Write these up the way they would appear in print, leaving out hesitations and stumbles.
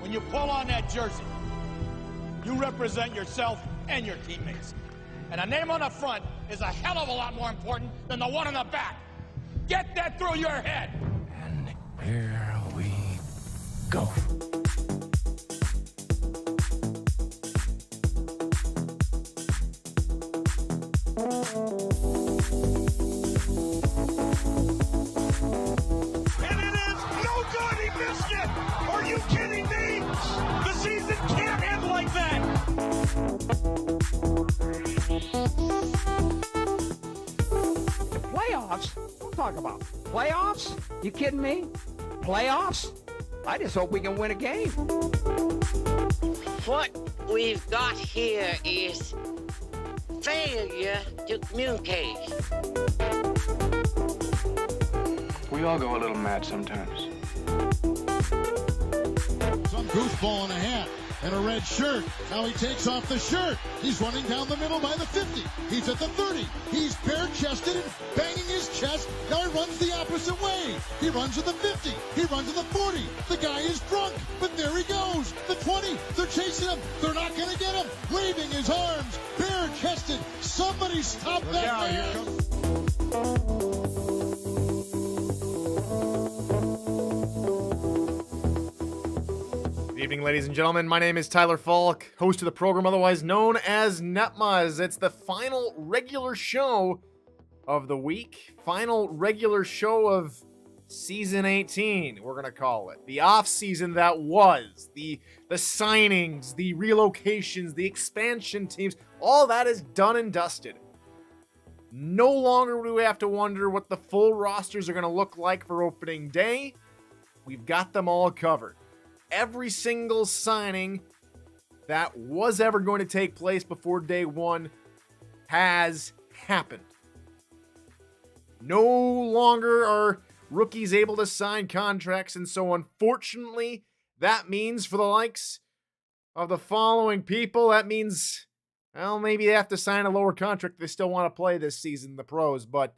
when you pull on that jersey, you represent yourself and your teammates. And a name on the front is a hell of a lot more important than the one on the back. Get that through your head. And here we go. And it is no good. He missed it. Are you kidding me? The season can't end like that. The playoffs? Don't talk about playoffs. You kidding me? Playoffs? I just hope we can win a game. What we've got here is failure to communicate. We all go a little mad sometimes. Some goofball in a hat and a red shirt. Now he takes off the shirt. He's running down the middle by the 50. He's at the 30. He's bare-chested and banging his chest. Now he runs the opposite way. He runs to the 50. He runs to the 40. The guy is drunk, but there he goes. The 20. They're chasing him. They're not going to get him. Waving his arms, bare-chested. Somebody stop that man. Good evening, ladies and gentlemen. My name is Tyler Falk, host of the program otherwise known as NETMA. It's the final regular show of the week, final regular show of season 18, we're going to call it. The off-season that was, the signings, the relocations, the expansion teams, all that is done and dusted. No longer do we have to wonder what the full rosters are going to look like for opening day. We've got them all covered. Every single signing that was ever going to take place before day one has happened. No longer are rookies able to sign contracts, and so unfortunately, that means for the likes of the following people, that means, well, maybe they have to sign a lower contract if they still want to play this season in the pros. But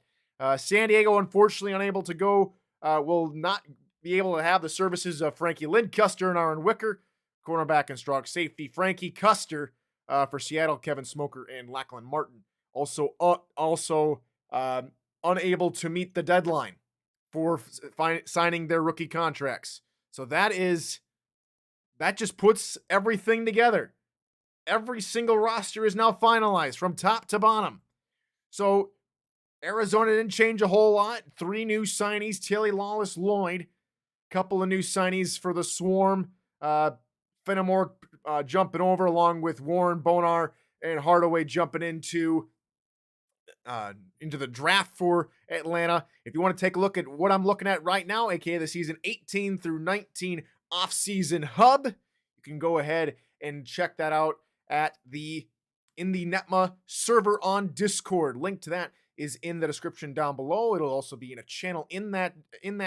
San Diego, unfortunately, unable to go, will not be able to have the services of Frankie Lindcuster and Aaron Wicker, cornerback and strong safety. Frankie Custer for Seattle, Kevin Smoker and Lachlan Martin. Also unable to meet the deadline for signing their rookie contracts. So that just puts everything together. Every single roster is now finalized from top to bottom. So Arizona didn't change a whole lot. 3 new signees, Tilly, Lawless, Lloyd. Couple of new signees for the Swarm. Fenimore jumping over along with Warren, Bonar, and Hardaway jumping into the draft for Atlanta. If you want to take a look at what I'm looking at right now, aka the season 18 through 19 off-season hub, you can go ahead and check that out in the NETMA server on Discord. Link to that is in the description down below. It'll also be in a channel in that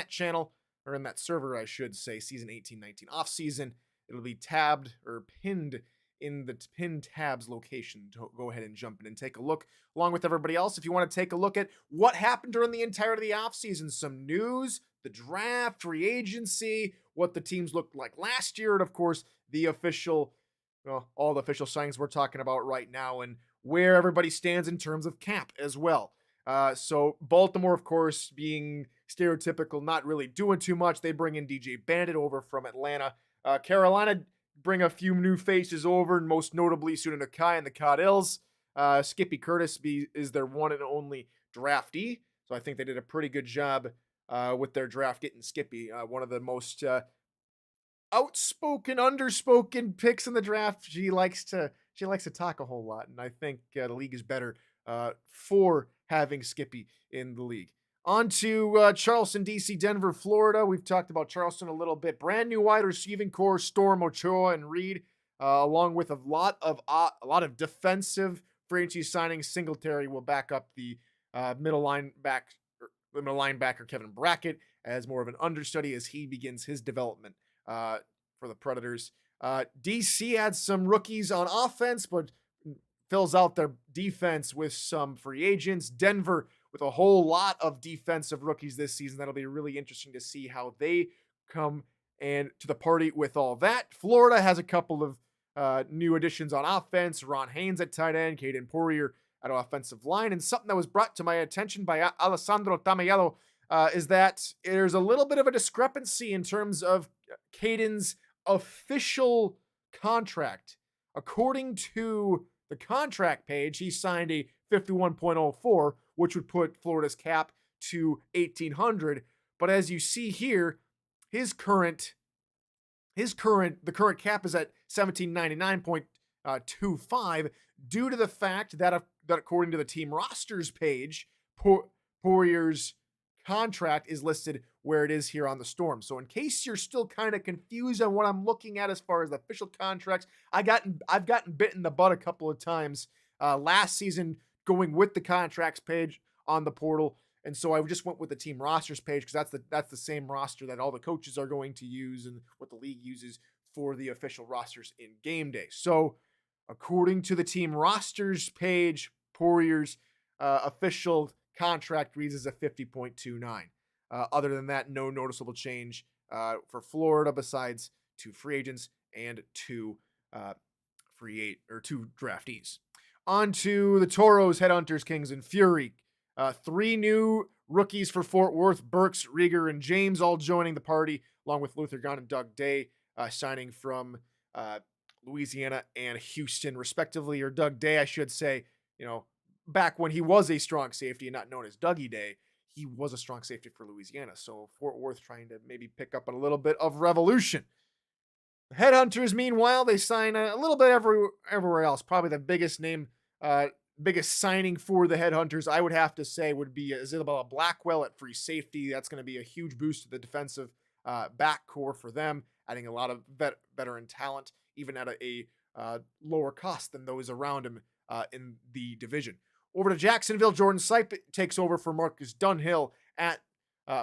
channel, or in that server, I should say, season 18-19 off-season. It'll be tabbed or pinned in the pinned tabs location to go ahead and jump in and take a look along with everybody else. If you want to take a look at what happened during the entirety of the offseason, some news, the draft, free agency, what the teams looked like last year, and of course, the official, all the official signings we're talking about right now and where everybody stands in terms of cap as well. So Baltimore, of course, being stereotypical, not really doing too much. They bring in DJ Bandit over from Atlanta. Carolina bring a few new faces over, and most notably Suna Nakai and the Caudills. Skippy Curtis is their one and only draftee, so I think they did a pretty good job with their draft getting Skippy, one of the most outspoken, underspoken picks in the draft. She likes to talk a whole lot, and I think the league is better for having Skippy in the league. On to Charleston, D.C., Denver, Florida. We've talked about Charleston a little bit. Brand new wide receiving core, Storm, Ochoa, and Reed, along with a lot of defensive free agency signings. Singletary will back up the middle linebacker Kevin Brackett as more of an understudy as he begins his development for the Predators. D.C. had some rookies on offense, but fills out their defense with some free agents. Denver with a whole lot of defensive rookies this season. That'll be really interesting to see how they come And to the party with all that, Florida has a couple of new additions on offense. Ron Haynes at tight end, Caden Poirier at offensive line. And something that was brought to my attention by Alessandro Tamayello is that there's a little bit of a discrepancy in terms of Caden's official contract. According to the contract page, he signed a 51.04, which would put Florida's cap to 1,800. But as you see here, the current cap is at 1,799.25 due to the fact that according to the team rosters page, Poirier's contract is listed where it is here on the Storm. So in case you're still kind of confused on what I'm looking at as far as the official contracts, I've gotten bit in the butt a couple of times last season going with the contracts page on the portal. And so I just went with the team rosters page because that's the same roster that all the coaches are going to use and what the league uses for the official rosters in game day. So according to the team rosters page, Poirier's official contract reads as a 50.29. Other than that, no noticeable change for Florida besides 2 free agents and 2 draftees. On to the Toros, Headhunters, Kings, and Fury. 3 new rookies for Fort Worth, Burks, Rieger, and James all joining the party, along with Luther Gunn and Doug Day, signing from Louisiana and Houston, respectively, or Doug Day, I should say, back when he was a strong safety and not known as Dougie Day, he was a strong safety for Louisiana. So Fort Worth trying to maybe pick up a little bit of revolution. The Headhunters, meanwhile, they sign a little bit everywhere else. Probably the biggest signing for the Headhunters, I would have to say, would be Isabella Blackwell at free safety. That's going to be a huge boost to the defensive back core for them, adding a lot of veteran talent, even at a lower cost than those around him in the division. Over to Jacksonville, Jordan Sipe takes over for Marcus Dunhill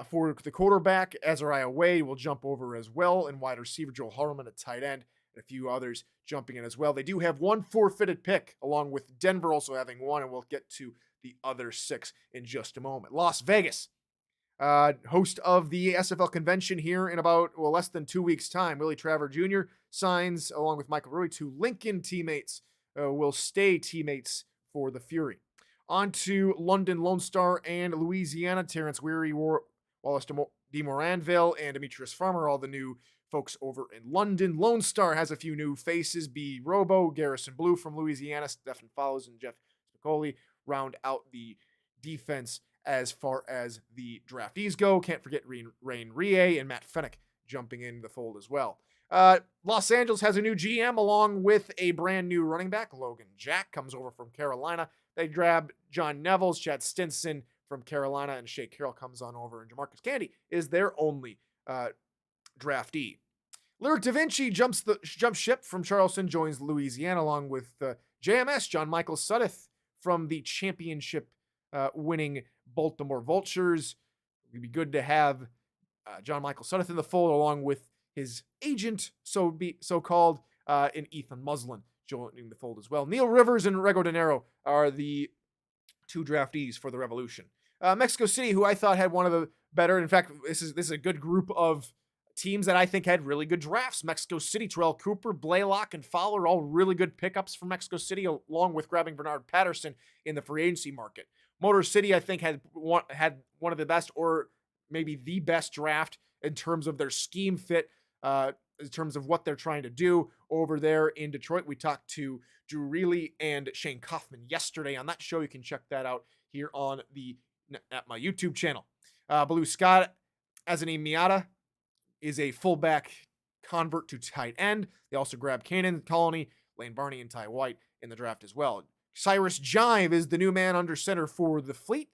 for the quarterback. Azariah Wade will jump over as well, and wide receiver Joel Harmon at tight end, and a few others jumping in as well. They do have 1 forfeited pick, along with Denver also having 1, and we'll get to the other 6 in just a moment. Las Vegas, host of the SFL convention here in about less than 2 weeks' time. Willie Traver Jr. signs, along with Michael Rui, 2 Lincoln teammates will stay teammates for the Fury. On to London Lone Star and Louisiana, Terrence Weary, Wallace de Moranville, and Demetrius Farmer, all the new folks over in London. Lone Star has a few new faces. B. Robo, Garrison Blue from Louisiana, Stephen Follows, and Jeff Spicoli round out the defense as far as the draftees go. Can't forget Rain Rie and Matt Fennick jumping in the fold as well. Los Angeles has a new GM along with a brand new running back. Logan Jack comes over from Carolina. They grab John Nevels, Chad Stinson from Carolina, and Shea Carroll comes on over, and Jamarcus Candy is their only draftee. Lyric Da Vinci jumps ship from Charleston, joins Louisiana, along with JMS, John Michael Sudduth from the championship winning Baltimore Vultures. It'd be good to have John Michael Sudduth in the fold, along with his agent, so-called, in Ethan Muslin, joining the fold as well. Neil Rivers and Rego De Niro are the 2 draftees for the Revolution. Mexico City, who I thought had one of the better, in fact, this is a good group of teams that I think had really good drafts. Mexico City, Terrell Cooper, Blaylock, and Fowler, all really good pickups for Mexico City, along with grabbing Bernard Patterson in the free agency market. Motor City, I think, had one of the best, or maybe the best draft in terms of their scheme fit, in terms of what they're trying to do over there in Detroit. We talked to Drew Reilly and Shane Kaufman yesterday on that show. You can check that out here on at my YouTube channel. Baloo Scott, Azani Miata, is a fullback convert to tight end. They also grabbed Kanan Colony, Lane Barney, and Ty White in the draft as well. Cyrus Jive is the new man under center for the Fleet.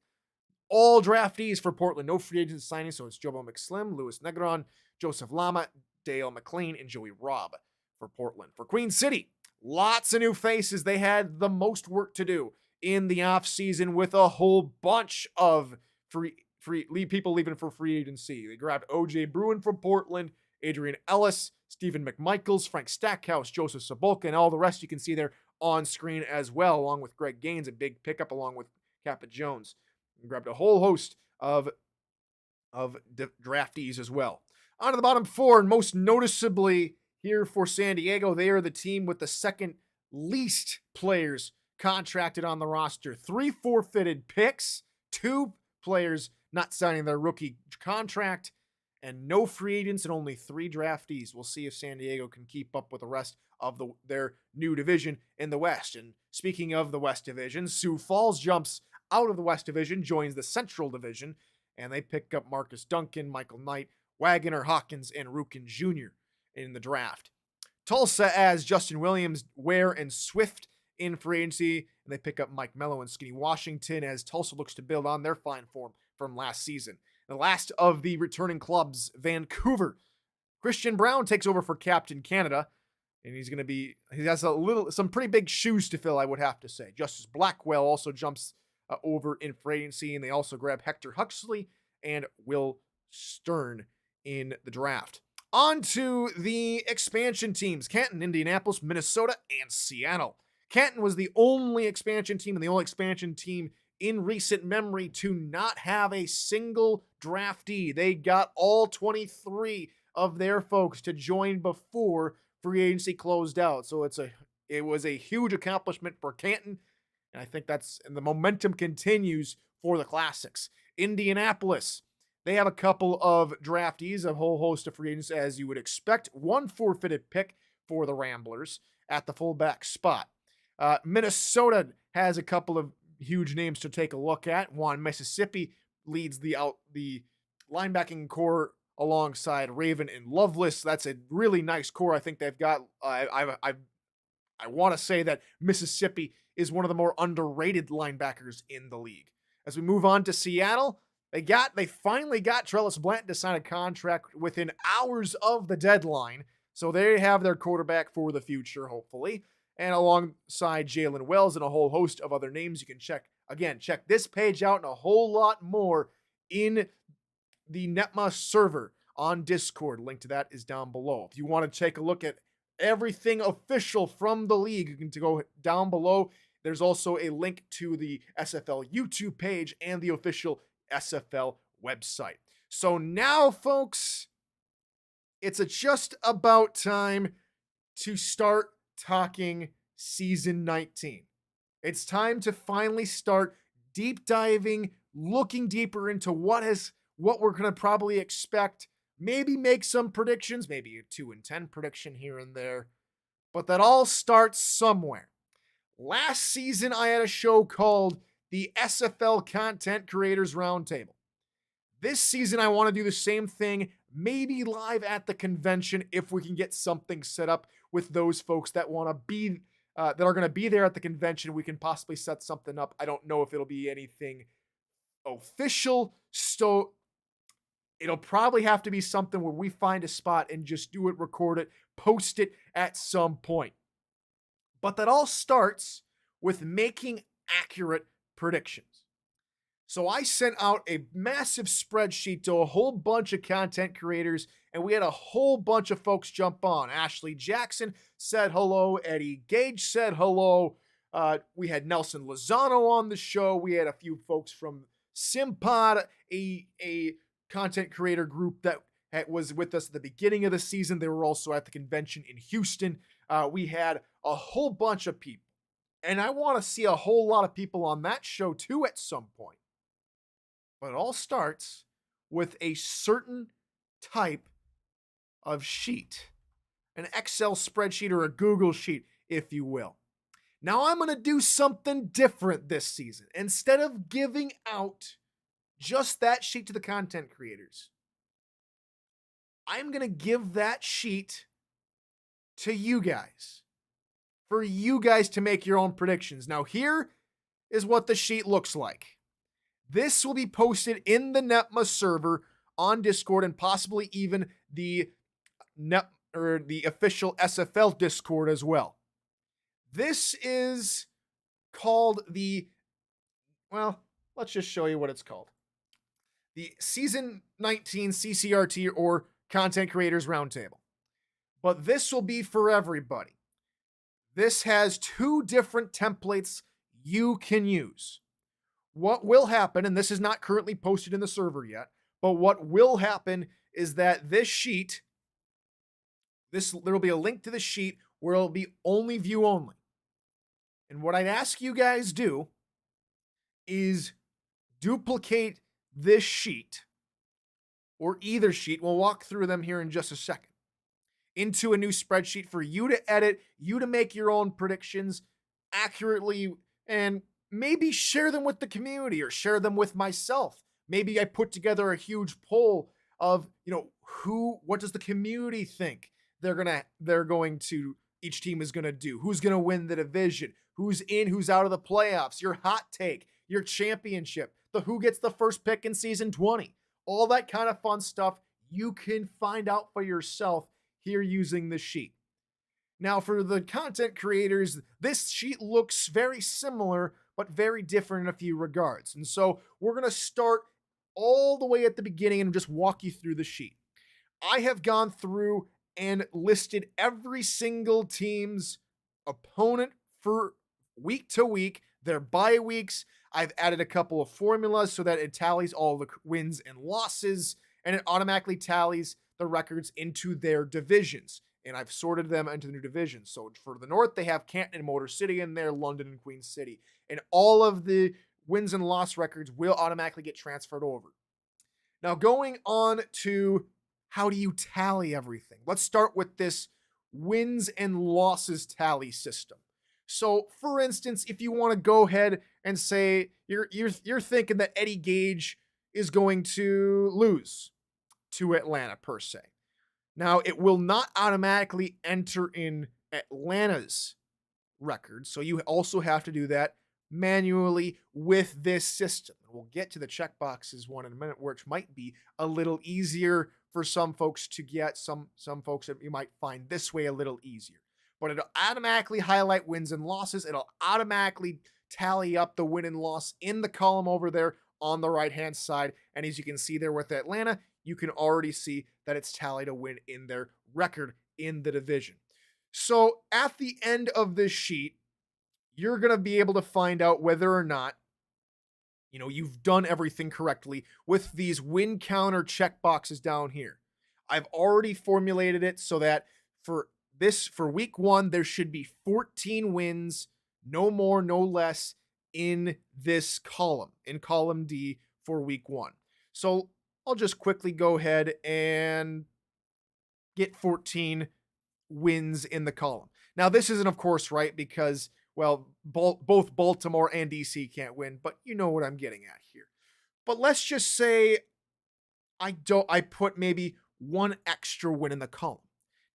All draftees for Portland. No free agent signing, so it's Jobo McSlim, Louis Negron, Joseph Lama, Dale McLean, and Joey Robb for Portland. For Queen City, lots of new faces. They had the most work to do in the offseason with a whole bunch of free people leaving for free agency. They grabbed O.J. Bruin from Portland, Adrian Ellis, Stephen McMichaels, Frank Stackhouse, Joseph Sabolka, and all the rest you can see there on screen as well, along with Greg Gaines, a big pickup, along with Kappa Jones. We grabbed a whole host of draftees as well. On to the bottom 4, and most noticeably here for San Diego, they are the team with the second least players contracted on the roster. 3 forfeited picks, 2 players not signing their rookie contract, and no free agents and only 3 draftees. We'll see if San Diego can keep up with the rest of their new division in the West. And speaking of the West Division, Sioux Falls jumps out of the West Division, joins the Central Division, and they pick up Marcus Duncan, Michael Knight, Wagner, Hawkins, and Rukin Jr. in the draft. Tulsa as Justin Williams, Ware, and Swift in free agency, and they pick up Mike Mello and Skinny Washington as Tulsa looks to build on their fine form from last season. The last of the returning clubs, Vancouver. Christian Brown takes over for Captain Canada, and he has some pretty big shoes to fill, I would have to say. Justice Blackwell also jumps over in free agency, and they also grab Hector Huxley and Will Stern in the draft. On to the expansion teams, Canton, Indianapolis, Minnesota, and Seattle. Canton was the only expansion team and the only expansion team in recent memory to not have a single draftee. They got all 23 of their folks to join before free agency closed out. So it was a huge accomplishment for Canton, and I think and the momentum continues for the Classics. Indianapolis, they have a couple of draftees, a whole host of free agents as you would expect. 1 forfeited pick for the Ramblers at the fullback spot. Minnesota has a couple of huge names to take a look at. One, Mississippi leads the linebacking core alongside Raven and Lovelace. That's a really nice core. I think they've got. I want to say that Mississippi is one of the more underrated linebackers in the league. As we move on to Seattle, they finally got Trellis Blanton to sign a contract within hours of the deadline. So they have their quarterback for the future, hopefully. And alongside Jalen Wells and a whole host of other names, you can check this page out and a whole lot more in the NETMA server on Discord. Link to that is down below. If you want to take a look at everything official from the league, you can go down below. There's also a link to the SFL YouTube page and the official SFL website. So now, folks, it's just about time to start talking season 19. It's time to finally start deep diving, looking deeper into what we're going to probably expect, maybe make some predictions, maybe a 2-10 prediction here and there, but that all starts somewhere. Last season, I had a show called the SFL Content Creators Roundtable. This season, I want to do the same thing, maybe live at the convention if we can get something set up with those folks that want to be, that are going to be there at the convention. We can possibly set something up. I don't know if it'll be anything official, so it'll probably have to be something where we find a spot and just do it, record it, post it at some point. But that all starts with making accurate predictions. So I sent out a massive spreadsheet to a whole bunch of content creators, and we had a whole bunch of folks jump on. Ashley Jackson said hello. Eddie Gage said hello. We had Nelson Lozano on the show. We had a few folks from Simpod, a content creator group that was with us at the beginning of the season. They were also at the convention in Houston. We had a whole bunch of people, and I want to see a whole lot of people on that show too at some point. But it all starts with a certain type of sheet, an Excel spreadsheet or a Google sheet, if you will. Now I'm going to do something different this season. Instead of giving out just that sheet to the content creators, I'm going to give that sheet to you guys, for you guys to make your own predictions. Now here is what the sheet looks like. This will be posted in the NETMA server on Discord and possibly even the official SFL Discord as well. This is called let's just show you what it's called. The Season 19 CCRT or Content Creators Roundtable. But this will be for everybody. This has 2 different templates you can use. What will happen, and this is not currently posted in the server yet, but what will happen is that this sheet, there will be a link to the sheet where it'll be only view only. And what I'd ask you guys do is duplicate this sheet, or either sheet, we'll walk through them here in just a second, into a new spreadsheet for you to edit, you to make your own predictions accurately, and maybe share them with the community or share them with myself. Maybe I put together a huge poll of, what does the community think each team is gonna do? Who's gonna win the division? Who's in, who's out of the playoffs? Your hot take, your championship, who gets the first pick in season 20. All that kind of fun stuff you can find out for yourself here using the sheet. Now, for the content creators, this sheet looks very similar, but very different in a few regards. And so we're going to start all the way at the beginning and just walk you through the sheet. I have gone through and listed every single team's opponent for week to week, their bye weeks. I've added a couple of formulas so that it tallies all the wins and losses, and it automatically tallies the records into their divisions. And I've sorted them into the new divisions. So for the North, they have Canton and Motor City in there, London and Queen City. And all of the wins and loss records will automatically get transferred over. Now, going on to how do you tally everything? Let's start with this wins and losses tally system. So, for instance, if you want to go ahead and say you're thinking that Eddie Gage is going to lose to Atlanta per se. Now, it will not automatically enter in Atlanta's record, so you also have to do that manually with this system. We'll get to the checkboxes one in a minute, which might be a little easier for some folks to get. Some folks that you might find this way a little easier. But it'll automatically highlight wins and losses. It'll automatically tally up the win and loss in the column over there on the right-hand side. And as you can see there with Atlanta, you can already see that it's tallied a win in their record in the division. So at the end of this sheet, you're going to be able to find out whether or not, you've done everything correctly with these win counter checkboxes down here. I've already formulated it so that for week 1, there should be 14 wins, no more, no less, in this column, in column D for week 1. So I'll just quickly go ahead and get 14 wins in the column. Now, this isn't, of course, right, because, well, both Baltimore and DC can't win, but you know what I'm getting at here. But let's just say I put maybe one extra win in the column.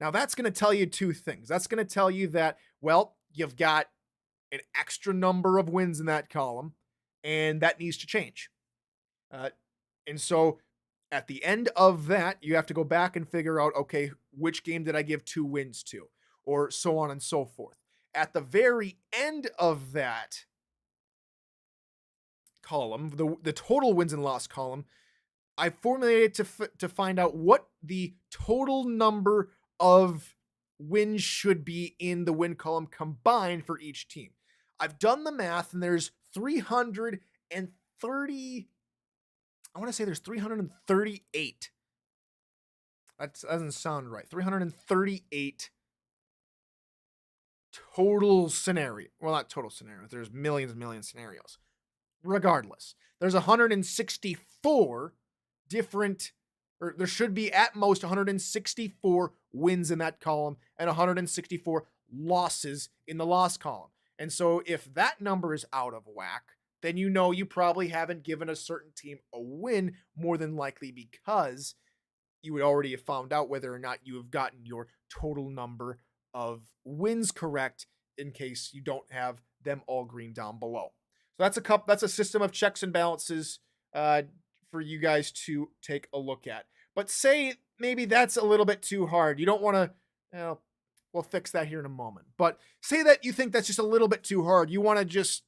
Now, that's going to tell you two things. That's going to tell you that, well, you've got an extra number of wins in that column, and that needs to change. And so at the end of that, you have to go back and figure out, okay, which game did I give 2 wins to, or so on and so forth. At the very end of that column, the total wins and loss column, I formulated to find out what the total number of wins should be in the win column combined for each team. I've done the math, and there's 330. I want to say there's 338. That doesn't sound right. 338 total scenario. Well, not total scenarios. There's millions and millions of scenarios. Regardless, there's 164 different, or there should be at most 164 wins in that column and 164 losses in the loss column. And so if that number is out of whack, then you probably haven't given a certain team a win, more than likely because you would already have found out whether or not you have gotten your total number of wins correct in case you don't have them all green down below. So that's a system of checks and balances for you guys to take a look at. But say maybe that's a little bit too hard. You don't want to, we'll fix that here in a moment. But say that you think that's just a little bit too hard. You want to just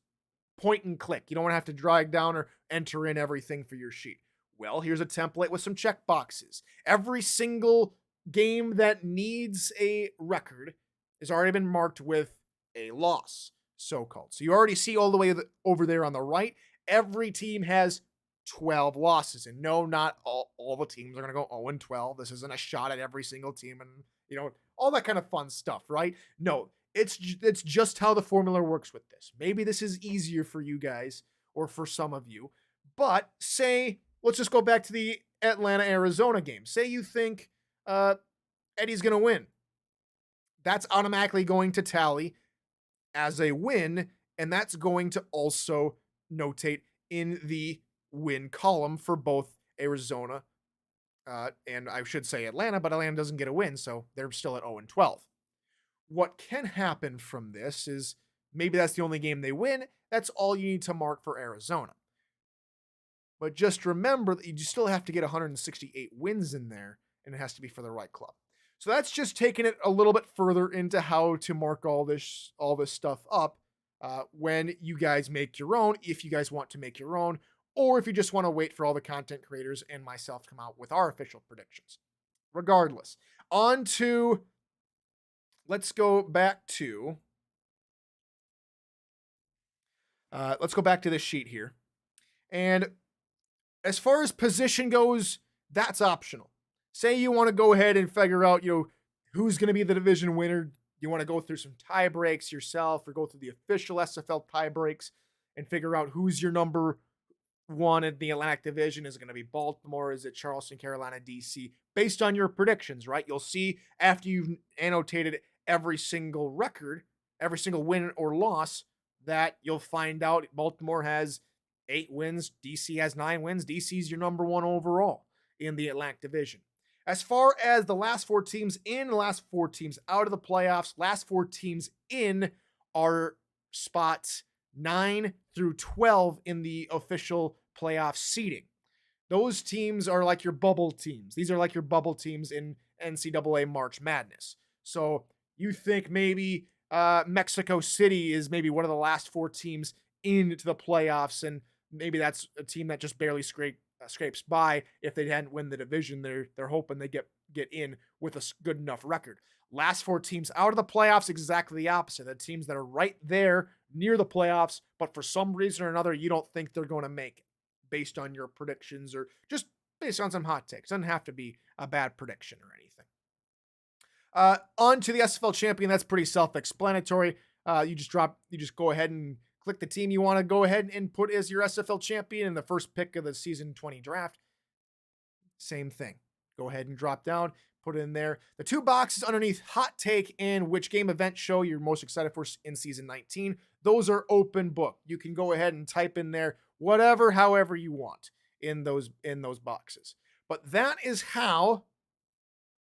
point and click. You don't want to have to drag down or enter in everything for your sheet. Well, here's a template with some check boxes. Every single game that needs a record has already been marked with a loss, so-called. So you already see all the way over there on the right, every team has 12 losses. And no, not all the teams are going to go 0-12. This isn't a shot at every single team and, you know, all that kind of fun stuff, right? No, it's just how the formula works with this. Maybe this is easier for you guys or for some of you, but say, let's just go back to the Atlanta-Arizona game. Say you think Eddie's going to win. That's automatically going to tally as a win, and that's going to also notate in the win column for both Arizona and I should say Atlanta, but Atlanta doesn't get a win, so they're still at 0-12. What can happen from this is maybe that's the only game they win. That's all you need to mark for Arizona. But just remember that you still have to get 168 wins in there, and it has to be for the right club. So that's just taking it a little bit further into how to mark all this stuff up when you guys make your own, if you guys want to make your own, or if you just want to wait for all the content creators and myself to come out with our official predictions. Regardless, on to, let's go back to this sheet here. And as far as position goes, that's optional. Say you want to go ahead and figure out, who's going to be the division winner. You want to go through some tie breaks yourself or go through the official SFL tie breaks and figure out who's your number one in the Atlantic Division. Is it going to be Baltimore? Is it Charleston, Carolina, DC? Based on your predictions, right? You'll see after you've annotated every single record, every single win or loss, that you'll find out Baltimore has 8 wins, DC has 9 wins. DC's your number one overall in the Atlantic Division. As far as the last 4 teams in, the last 4 teams out of the playoffs, last 4 teams in are spots 9 through 12 in the official playoff seeding. Those teams are like your bubble teams. These are like your bubble teams in NCAA March Madness. So you think maybe Mexico City is maybe one of the last 4 teams into the playoffs, and maybe that's a team that just barely scrapes by. If they hadn't win the division, they're hoping they get in with a good enough record. Last 4 teams out of the playoffs, exactly the opposite. The teams that are right there near the playoffs, but for some reason or another, you don't think they're going to make it based on your predictions or just based on some hot takes. Doesn't have to be a bad prediction or anything. On to the SFL champion. That's pretty self-explanatory. You just go ahead and click the team you want to go ahead and put as your SFL champion in the first pick of the season 20 draft. Same thing. Go ahead and drop down, put it in there. The 2 boxes underneath hot take and which game event show you're most excited for in season 19. Those are open book. You can go ahead and type in there however you want in those boxes. But that is how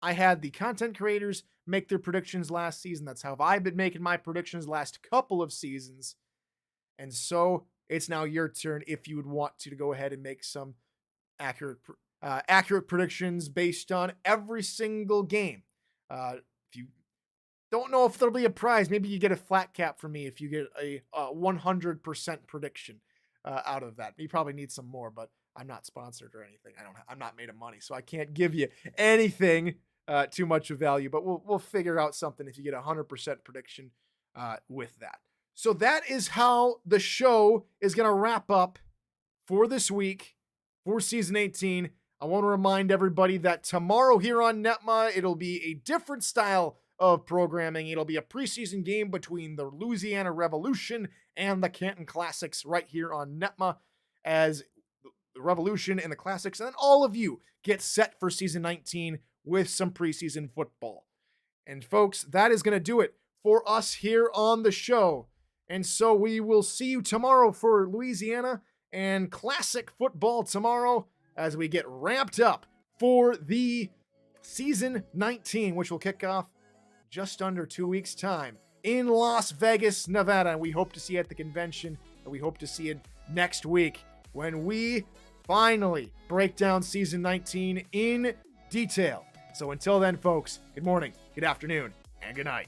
I had the content creators make their predictions last season. That's how I've been making my predictions last couple of seasons. And so it's now your turn if you would want to go ahead and make some accurate predictions based on every single game. If you don't know if there'll be a prize, maybe you get a flat cap from me if you get a 100% prediction out of that. You probably need some more, but I'm not sponsored or anything. I'm not made of money, so I can't give you anything too much of value. But we'll figure out something if you get a 100% prediction with that. So that is how the show is going to wrap up for this week for season 18. I want to remind everybody that tomorrow here on NETMA, it'll be a different style of programming. It'll be a preseason game between the Louisiana Revolution and the Canton Classics right here on NETMA, as the Revolution and the Classics, and then all of you get set for season 19 with some preseason football. And folks, that is going to do it for us here on the show. And so we will see you tomorrow for Louisiana and Classic football tomorrow as we get ramped up for the season 19, which will kick off just under 2 weeks' time in Las Vegas, Nevada. And we hope to see you at the convention, and we hope to see you next week when we finally break down season 19 in detail. So until then, folks, good morning, good afternoon, and good night.